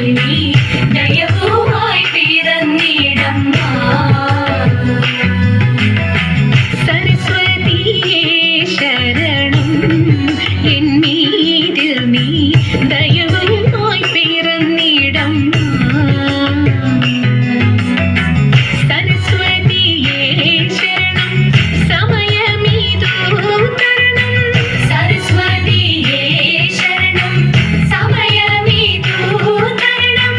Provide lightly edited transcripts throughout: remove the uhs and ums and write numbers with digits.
നീ ദയവുമായി പിറന്നിടമ്മ. സരസ്വതിയേ ശരണം എന്നീരിൽ നീ ദയവുമായി പിറന്നിടമ്മ. സരസ്വതിയേ ശരണം സമയമിതു തരണം. സരസ്വതിയേ ശരണം സമയമിതു തരണം.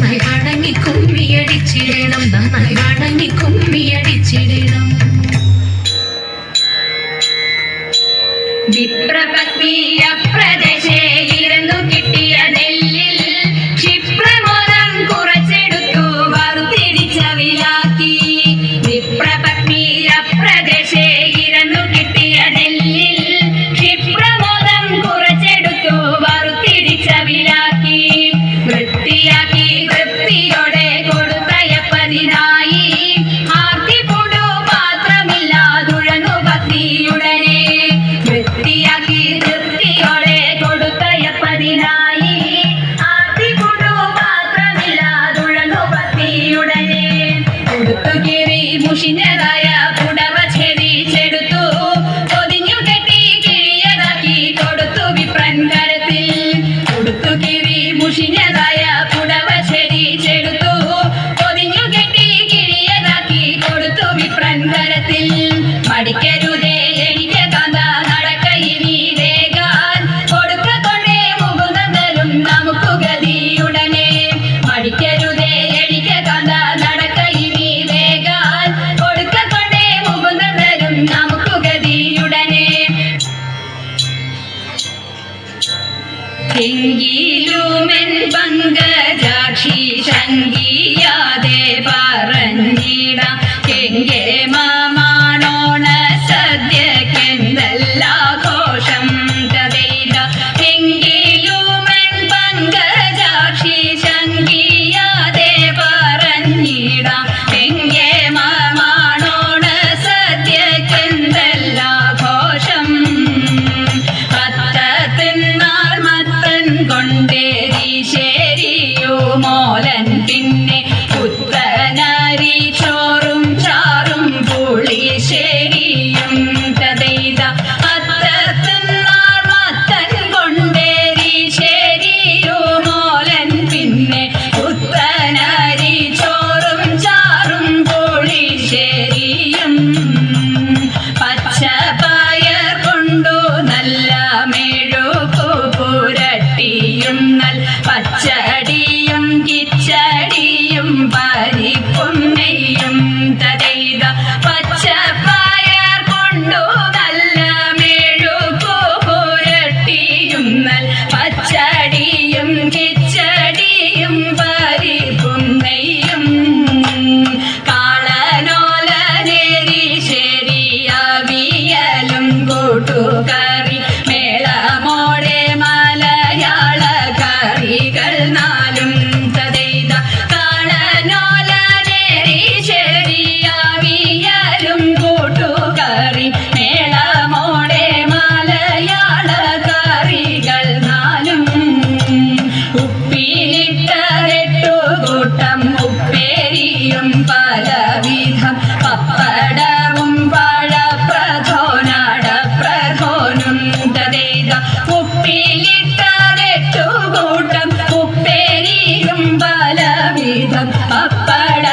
നന്നായി വണങ്ങി കുമ്മിയടിച്ചിടണം, നന്നായി വണങ്ങി കുമ്മിയടിച്ചിടണം. വിപ്രപത്നിയ പ്രദേശേ ഇരന്നു കിട്ടിയ നെല്ലിൽ ക്ഷിപ്രമോദം കുറച്ചെടുത്തു വറുത്തിരിച്ചവിലാക്കി. വിപ്രപത്നിയ പ്രദേശേ ഇരന്നു കിട്ടിയ നെല്ലിൽ ക്ഷിപ്രമോദം കുറച്ചെടുത്തു വറുത്തിരിച്ചവിലാക്കി. വൃത്തിയാക്കി തൃപ്തിയോടെ കൊടുത്തയപ്പതിനായി ആർത്തിപ്പുടു പാത്രമില്ലാതുഴന്നു ഭക്തിയുടനെ. വൃത്തിയാക്കി തൃപ്തിയോടെ കൊടുത്തയപ്പതിനായി ആർത്തിപ്പുടു പാത്രമില്ലാതുഴന്നു ഭക്തിയുടനെ. കൊടുത്തുകീറി മുഷിഞ്ഞതായ പുടവ ഛേദിച്ചെടുത്തു പൊതിഞ്ഞു കെട്ടി കിഴിയതാക്കി കൊടുത്തു വിപ്രൻ കരത്തിൽ. കൊടുത്തുകീറി മുഷിഞ്ഞതായ പുടവ ഛേദിച്ചെടുത്തു പൊതിഞ്ഞു കെട്ടി കിഴിയതാക്കി കൊടുത്തു വിപ്രൻ കരത്തിൽ. മടിക്കരുതേ എനിക്ക് കാന്ത നടക്കയിനി വേഗാൻ, കൊടുക്കൊണ്ടേ മുകുന്ദനും നമുക്ക് ഗതിയുടനെ. മടിക്കരുതേ എനിക്ക് കാന്ത നടക്കയിനി വേഗാൻ, കൊടുക്കൊണ്ടേ മുകുന്ദനും നമുക്ക് ഗതിയുടനെ. എങ്കിലുമെൻ പങ്കജാക്ഷി ശങ്കിയാതെ പറഞ്ഞിടാം, എങ്കെ മാമാണോണ സദ്യക്കെന്തല്ലാഘോഷം തതൈത. എങ്കിലുമെൻ പങ്കജാക്ഷി ശങ്കിയാതെ പറഞ്ഞിടാം, എങ്കെ മാമാണോണ സദ്യക്കെന്തല്ലാഘോഷം. അത്തത്തിന്നാൾ മത്തൻ കൊണ്ടേരി ശരിയുമോലൻ പിന്നെ പുത്തനരി ചോറും ചാറും പുളിശ്ശേരിയും തതൈത. അത്തത്തിന്നാൾ മത്തൻ കൊണ്ടേരി ശരിയുമോലൻ പിന്നെ പുത്തനരി ചോറും ചാറും പുളിശ്ശേരിയും. പച്ചപ്പയർ കൊണ്ടു നല്ല മെഴുകു പുരട്ടിയും നൽ പച്ചടിയും കിച്ചടിയും പരിപ്പും നെയ്യും തതൈത. പച്ചപ്പയർ കൊണ്ടു നല്ല മെഴുകു പുരട്ടിയും നൽ പച്ചടിയും കിച്ചടിയും പരിപ്പും നെയ്യും. കാളനോലനേരി ശരിയവിയലും കൂട്ടുകറി മേളമോടെ മലയാള കറികൾ നാലും തതൈത. കാളനോലനേരി ശരിയവിയലും കൂട്ടുകറി മേളമോടെ മലയാള കറികൾ നാലും. ഉപ്പിലിട്ടതെട്ടു കൂട്ടം ഉപ്പേരിയും പലവിധം പപ്പടവും പഴപ്രഥോനാടപ്രഥോനും തതൈത. ഉപ്പിലിട്ടതെട്ടു കൂട്ടം ഉപ്പേരിയും പലവിധം പപ്പട